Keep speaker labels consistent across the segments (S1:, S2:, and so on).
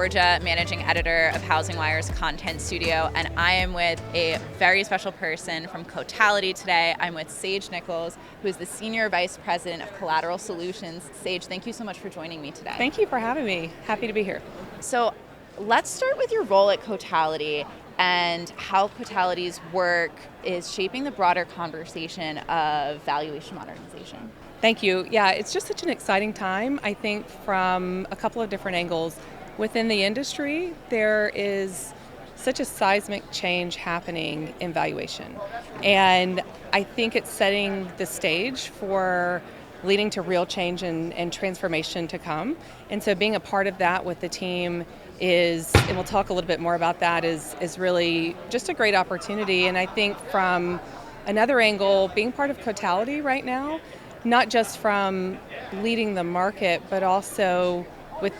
S1: Georgia, managing editor of HousingWire's content studio, and I am with a very special person from Cotality today. I'm with Sage Nichols, who is the Senior Vice President of Collateral Solutions. Sage, thank you so much for joining me today.
S2: Thank you for having me. Happy to be here.
S1: So let's start with your role at Cotality and how Cotality's work is shaping the broader conversation of valuation modernization.
S2: Thank you. Yeah, it's just such an exciting time, I think, from a couple of different angles. Within the industry, there is such a seismic change happening in valuation. And I think it's setting the stage for leading to real change and transformation to come. And so being a part of that with the team is, and we'll talk a little bit more about that, is really just a great opportunity. And I think from another angle, being part of Cotality right now, not just from leading the market, but also with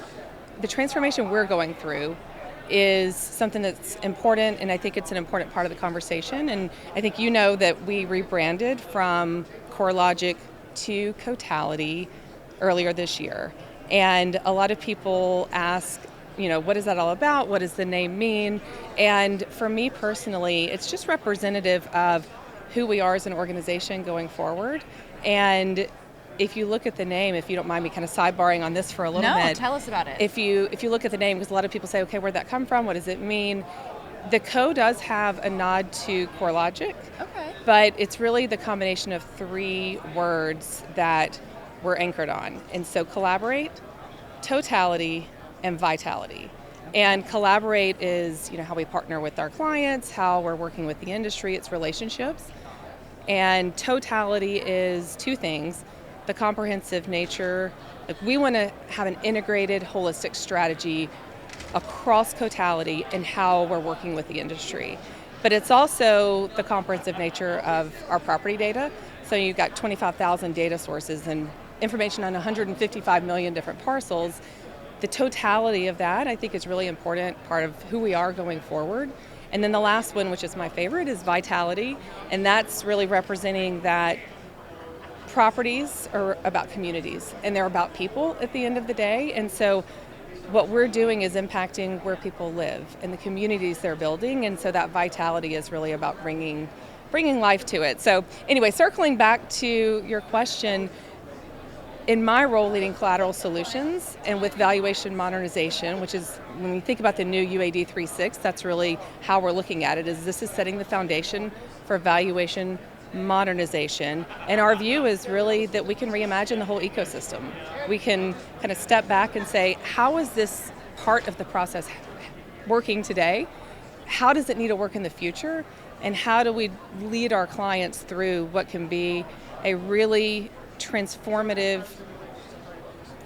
S2: the transformation we're going through is something that's important, and I think it's an important part of the conversation. And I think you know that we rebranded from CoreLogic to Cotality earlier this year. And a lot of people ask, what is that all about? What does the name mean? And for me personally, it's just representative of who we are as an organization going forward. And if you look at the name, if you don't mind me kind of sidebarring on this for a little bit.
S1: No, tell us about it.
S2: If you look at the name, because a lot of people say, okay, where'd that come from? What does it mean? The Co does have a nod to CoreLogic,
S1: okay,
S2: but it's really the combination of three words that we're anchored on. And so collaborate, totality, and vitality. And collaborate is, how we partner with our clients, how we're working with the industry, it's relationships. And totality is two things: the comprehensive nature. Like, we want to have an integrated, holistic strategy across Cotality and how we're working with the industry. But it's also the comprehensive nature of our property data. So you've got 25,000 data sources and information on 155 million different parcels. The totality of that, I think, is really important part of who we are going forward. And then the last one, which is my favorite, is vitality. And that's really representing that properties are about communities and they're about people at the end of the day. And so what we're doing is impacting where people live and the communities they're building. And so that vitality is really about bringing life to it. So anyway, circling back to your question, in my role leading collateral solutions and with valuation modernization, which is when we think about the new UAD 3.6, that's really how we're looking at it, is this is setting the foundation for valuation modernization. And our view is really that we can reimagine the whole ecosystem. We can kind of step back and say, how is this part of the process working today? How does it need to work in the future? And how do we lead our clients through what can be a really transformative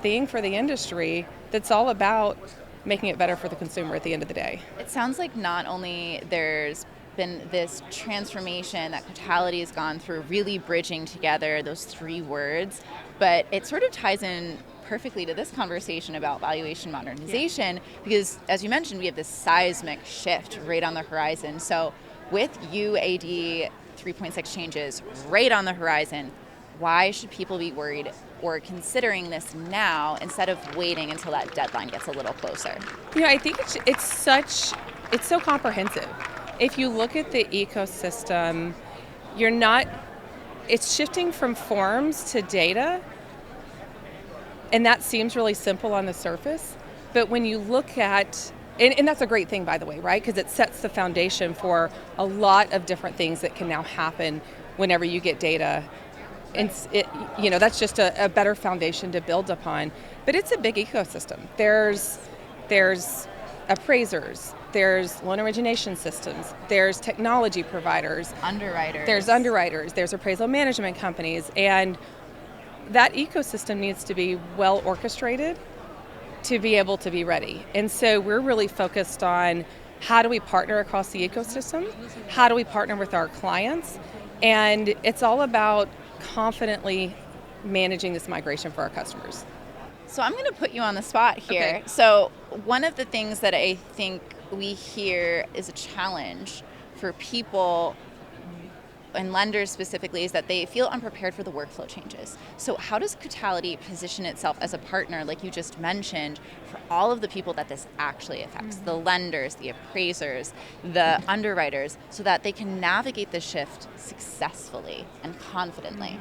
S2: thing for the industry that's all about making it better for the consumer at the end of the day.
S1: It sounds like not only there's been this transformation that Cotality has gone through, really bridging together those three words, but it sort of ties in perfectly to this conversation about valuation modernization, because as you mentioned, we have this seismic shift right on the horizon. So with UAD 3.6 changes right on the horizon, why should people be worried or considering this now instead of waiting until that deadline gets a little closer?
S2: I think it's so comprehensive. If you look at the ecosystem, it's shifting from forms to data, and that seems really simple on the surface. But when you look at, and that's a great thing, by the way, right? Because it sets the foundation for a lot of different things that can now happen whenever you get data. And that's just a better foundation to build upon. But it's a big ecosystem. There's appraisers, there's loan origination systems, there's technology providers, there's appraisal management companies, and that ecosystem needs to be well orchestrated to be able to be ready. And so we're really focused on how do we partner across the ecosystem, how do we partner with our clients, and it's all about confidently managing this migration for our customers.
S1: So I'm going to put you on the spot here.
S2: Okay.
S1: So one of the things that I think we hear is a challenge for people and lenders specifically, is that they feel unprepared for the workflow changes. So how does Cotality position itself as a partner, like you just mentioned, for all of the people that this actually affects, the lenders, the appraisers, the underwriters, so that they can navigate the shift successfully and confidently?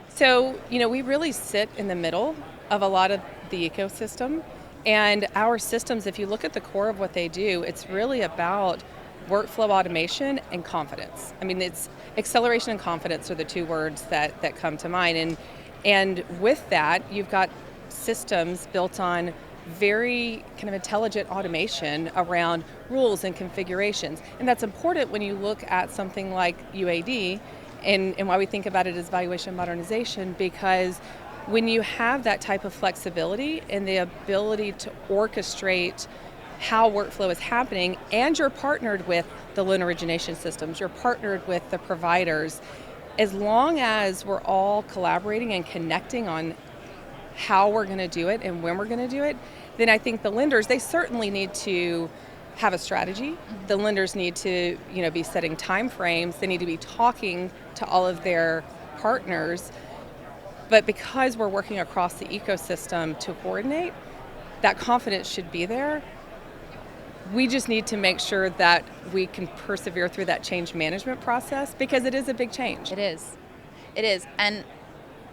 S2: So, we really sit in the middle of a lot of the ecosystem. And our systems, if you look at the core of what they do, it's really about workflow automation and confidence. I mean, it's acceleration and confidence are the two words that come to mind. And with that, you've got systems built on very kind of intelligent automation around rules and configurations. And that's important when you look at something like UAD and why we think about it as valuation modernization, because when you have that type of flexibility and the ability to orchestrate how workflow is happening, and you're partnered with the loan origination systems, you're partnered with the providers, as long as we're all collaborating and connecting on how we're going to do it and when we're going to do it, then I think the lenders, they certainly need to have a strategy. The lenders need to, be setting time frames. They need to be talking to all of their partners. But because we're working across the ecosystem to coordinate, that confidence should be there. We just need to make sure that we can persevere through that change management process, because it is a big change.
S1: It is. It is. And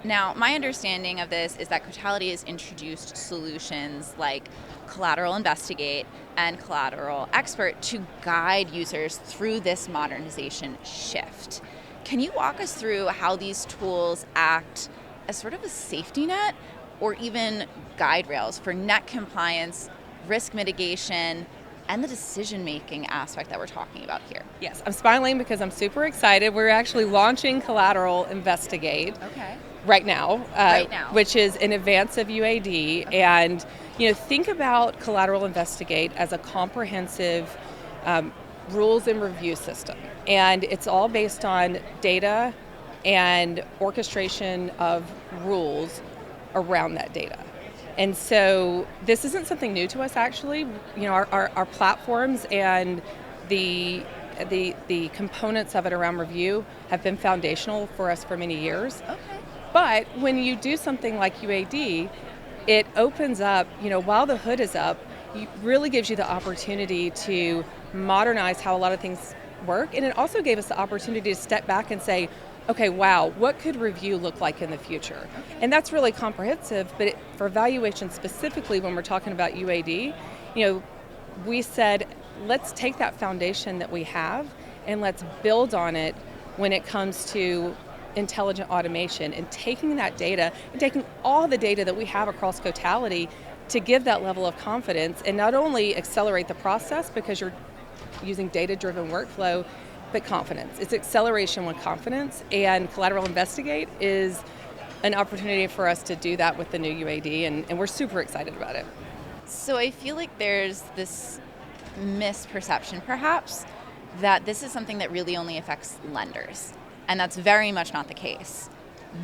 S1: now, my understanding of this is that Cotality has introduced solutions like Collateral Investigate and Collateral Expert to guide users through this modernization shift. Can you walk us through how these tools act as sort of a safety net or even guide rails for net compliance, risk mitigation, and the decision-making aspect that we're talking about here?
S2: Yes, I'm smiling because I'm super excited. We're actually launching Collateral Investigate.
S1: Okay.
S2: Right now, which is in advance of UAD. Okay. And think about Collateral Investigate as a comprehensive rules and review system, and it's all based on data and orchestration of rules around that data. And so this isn't something new to us, actually. Our platforms and the components of it around review have been foundational for us for many years.
S1: Okay.
S2: But when you do something like UAD, it opens up, while the hood is up, it really gives you the opportunity to modernize how a lot of things work. And it also gave us the opportunity to step back and say, okay, wow, what could review look like in the future? Okay. And that's really comprehensive, but for valuation specifically, when we're talking about UAD, we said, let's take that foundation that we have and let's build on it when it comes to intelligent automation, and taking that data and taking all the data that we have across Cotality to give that level of confidence and not only accelerate the process because you're using data-driven workflow, but confidence. It's acceleration with confidence, and Collateral Investigate is an opportunity for us to do that with the new UAD, and we're super excited about it.
S1: So I feel like there's this misperception, perhaps, that this is something that really only affects lenders. And that's very much not the case.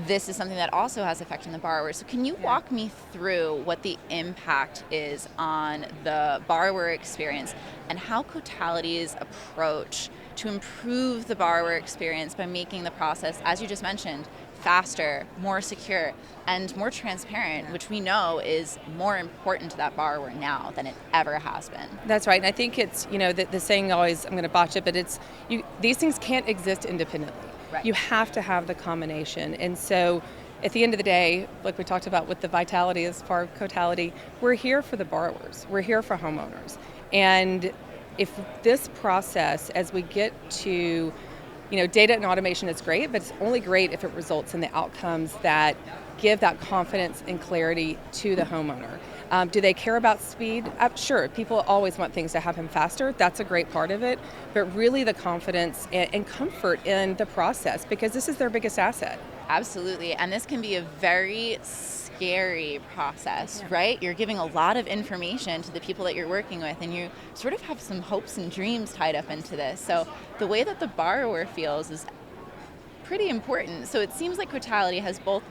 S1: This is something that also has effect on the borrower. So can you walk me through what the impact is on the borrower experience and how Cotality's approach to improve the borrower experience by making the process, as you just mentioned, faster, more secure, and more transparent, which we know is more important to that borrower now than it ever has been?
S2: That's right. And I think it's, the saying always, I'm going to botch it, but it's, these things can't exist independently. Right. You have to have the combination. And so at the end of the day, like we talked about with the vitality as part of Cotality, we're here for the borrowers. We're here for homeowners. And if this process, as we get to, data and automation is great, but it's only great if it results in the outcomes that give that confidence and clarity to the homeowner. Do they care about speed? Sure, people always want things to happen faster. That's a great part of it. But really the confidence and comfort in the process, because this is their biggest asset.
S1: Absolutely. And this can be a very scary process, right? You're giving a lot of information to the people that you're working with, and you sort of have some hopes and dreams tied up into this. So the way that the borrower feels is pretty important. So it seems like Cotality has both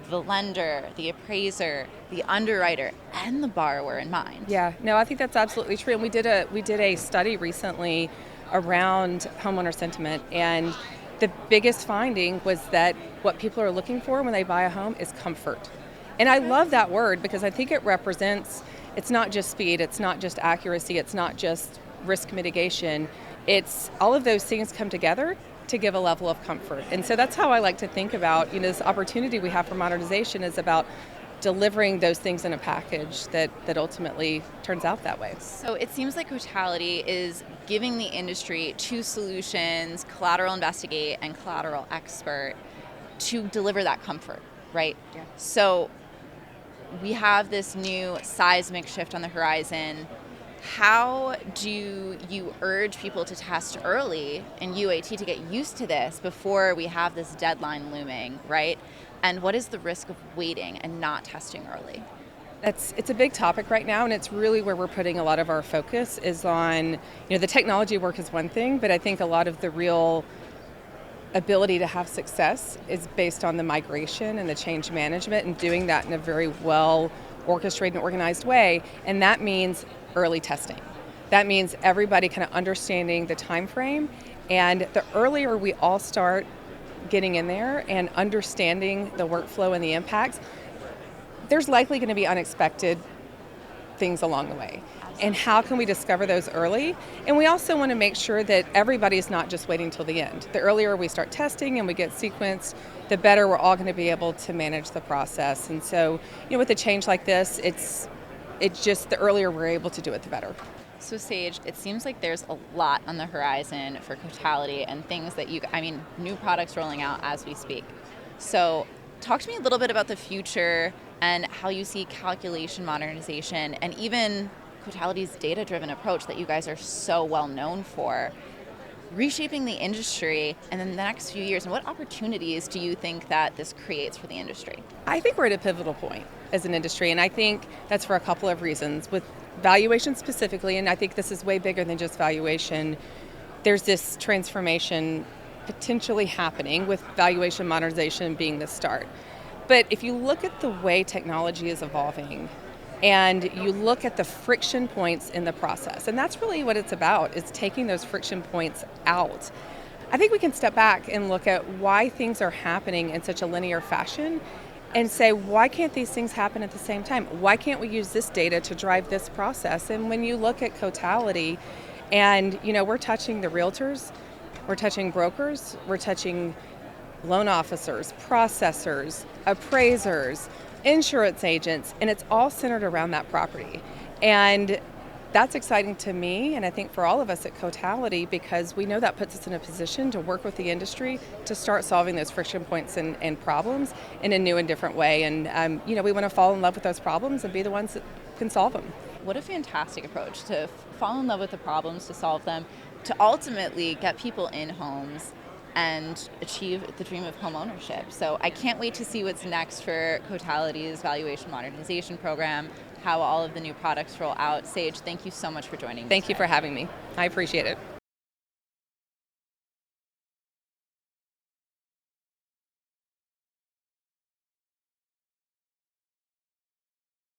S1: the lender, the appraiser, the underwriter, and the borrower in mind.
S2: Yeah, no, I think that's absolutely true. And we did a study recently around homeowner sentiment, and the biggest finding was that what people are looking for when they buy a home is comfort. And I love that word because I think it represents, it's not just speed, it's not just accuracy, it's not just risk mitigation. It's all of those things come together to give a level of comfort. And so that's how I like to think about, this opportunity we have for modernization is about delivering those things in a package that ultimately turns out that way.
S1: So it seems like Cotality is giving the industry two solutions, collateral investigate and collateral expert, to deliver that comfort, right?
S2: Yeah.
S1: So we have this new seismic shift on the horizon. How do you urge people to test early in UAT to get used to this before we have this deadline looming, right? And what is the risk of waiting and not testing early?
S2: It's a big topic right now, and it's really where we're putting a lot of our focus is on, the technology work is one thing, but I think a lot of the real ability to have success is based on the migration and the change management and doing that in a very well orchestrated and organized way. And that means early testing. That means everybody kind of understanding the time frame. And the earlier we all start getting in there and understanding the workflow and the impacts, there's likely going to be unexpected things along the way. And how can we discover those early? And we also want to make sure that everybody's not just waiting till the end. The earlier we start testing and we get sequenced, the better we're all going to be able to manage the process. And so, with a change like this, it's just the earlier we're able to do it, the better.
S1: So Sage, it seems like there's a lot on the horizon for Cotality and things that new products rolling out as we speak. So talk to me a little bit about the future and how you see calculation modernization and even Cotality's data-driven approach that you guys are so well known for, reshaping the industry and in the next few years. And what opportunities do you think that this creates for the industry?
S2: I think we're at a pivotal point as an industry, and I think that's for a couple of reasons. With valuation specifically, and I think this is way bigger than just valuation, there's this transformation potentially happening with valuation modernization being the start. But if you look at the way technology is evolving and you look at the friction points in the process, and that's really what it's about, is taking those friction points out. I think we can step back and look at why things are happening in such a linear fashion and say, why can't these things happen at the same time? Why can't we use this data to drive this process? And when you look at Cotality, and we're touching the realtors, we're touching brokers, we're touching loan officers, processors, appraisers, insurance agents, and it's all centered around that property. And that's exciting to me, and I think for all of us at Cotality, because we know that puts us in a position to work with the industry to start solving those friction points and problems in a new and different way. And we want to fall in love with those problems and be the ones that can solve them.
S1: What a fantastic approach to fall in love with the problems, to solve them, to ultimately get people in homes and achieve the dream of home ownership. So I can't wait to see what's next for Cotality's Valuation Modernization Program, how all of the new products roll out. Sage, thank you so much for joining me.
S2: Thank you for having me. I appreciate it.